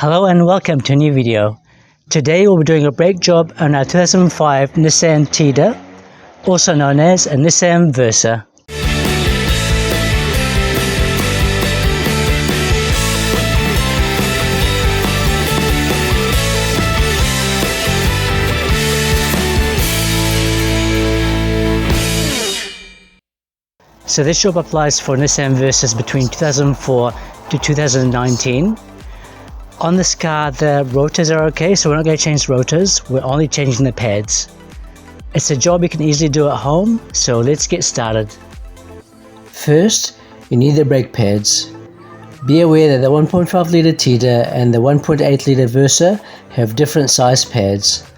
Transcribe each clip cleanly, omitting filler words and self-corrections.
Hello and welcome to a new video. Today we'll be doing a brake job on our 2005 Nissan Tiida, also known as a Nissan Versa. So this job applies for Nissan Versas between 2004 to 2019. On this car the rotors are okay, so we're not going to change rotors, we're only changing the pads. It's a job you can easily do at home, so let's get started. First, you need the brake pads. Be aware that the 1.5 litre Tiida and the 1.8 litre Versa have different size pads.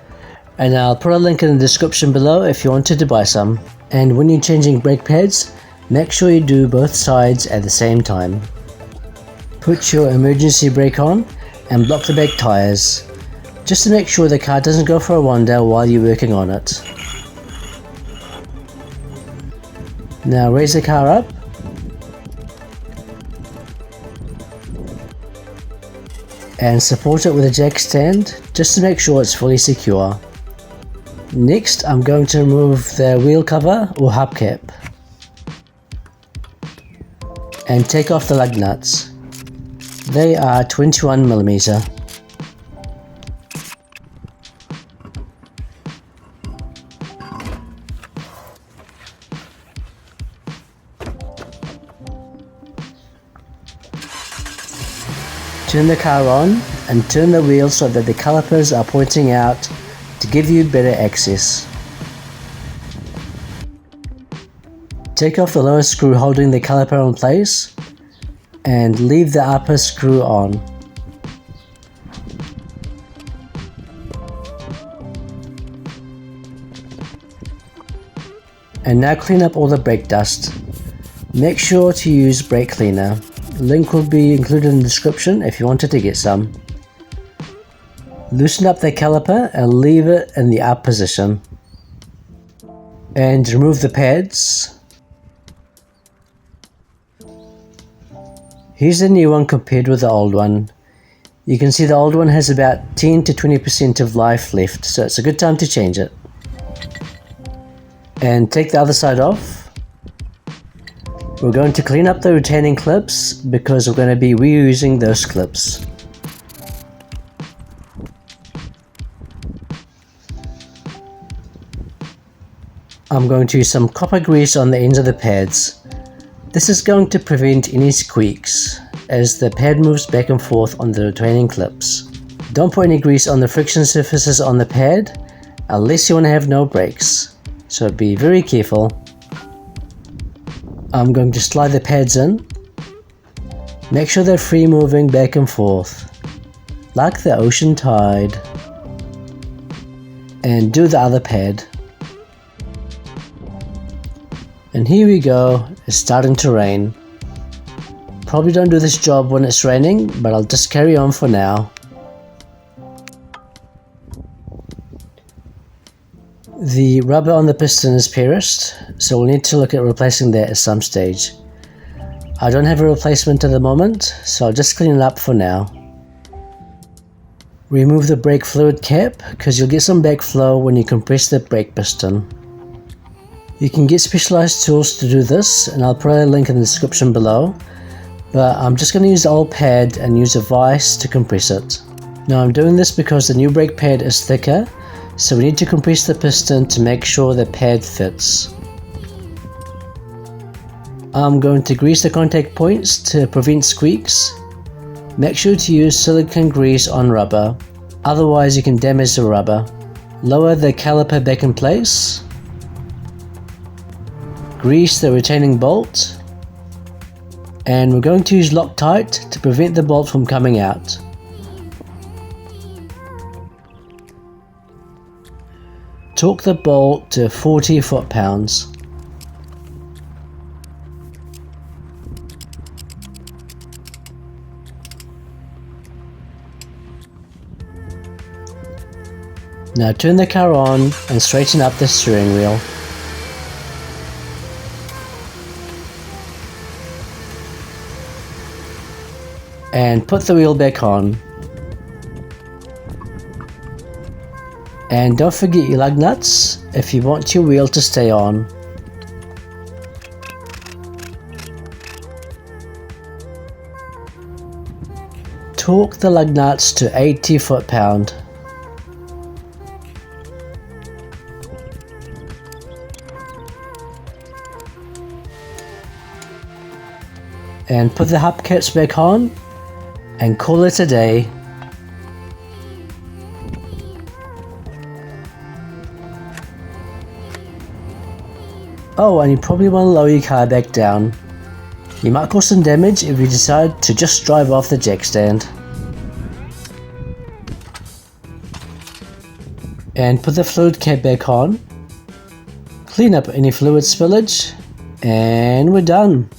And I'll put a link in the description below if you wanted to buy some. And when you're changing brake pads, make sure you do both sides at the same time. Put your emergency brake on and block the back tyres, just to make sure the car doesn't go for a wander while you're working on it. Now raise the car up and support it with a jack stand just to make sure it's fully secure. Next, I'm going to remove the wheel cover or hubcap and take off the lug nuts. They are 21mm. Turn the car on and turn the wheel so that the calipers are pointing out to give you better access. Take off the lower screw holding the caliper in place and leave the upper screw on. And now clean up all the brake dust. Make sure to use brake cleaner. Link will be included in the description if you wanted to get some. Loosen up the caliper and leave it in the up position. And remove the pads. Here's the new one compared with the old one. You can see the old one has about 10 to 20% of life left, so it's a good time to change it. And take the other side off. We're going to clean up the retaining clips because we're going to be reusing those clips. I'm going to use some copper grease on the ends of the pads. This is going to prevent any squeaks as the pad moves back and forth on the retaining clips. Don't put any grease on the friction surfaces on the pad unless you want to have no brakes, so be very careful. I'm going to slide the pads in. Make sure they're free moving back and forth, like the ocean tide. And do the other pad. And here we go, it's starting to rain. Probably don't do this job when it's raining, but I'll just carry on for now. The rubber on the piston is pierced, so we'll need to look at replacing that at some stage. I don't have a replacement at the moment, so I'll just clean it up for now. Remove the brake fluid cap, because you'll get some backflow when you compress the brake piston. You can get specialized tools to do this, and I'll put a link in the description below, but I'm just going to use the old pad and use a vise to compress it. Now I'm doing this because the new brake pad is thicker, so we need to compress the piston to make sure the pad fits. I'm going to grease the contact points to prevent squeaks. Make sure to use silicone grease on rubber, otherwise you can damage the rubber. Lower the caliper back in place. Grease the retaining bolt, and we're going to use Loctite to prevent the bolt from coming out. Torque the bolt to 40 foot-pounds. Now turn the car on and straighten up the steering wheel. and put the wheel back on. And don't forget your lug nuts if you want your wheel to stay on. Torque the lug nuts to 80 foot-pound. And put the hubcaps back on and call it a day. Oh, and you probably want to lower your car back down. You might cause some damage if you decide to just drive off the jack stand. And put the fluid cap back on. Clean up any fluid spillage, and we're done.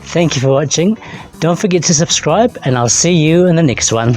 Thank you for watching. Don't forget to subscribe, and I'll see you in the next one.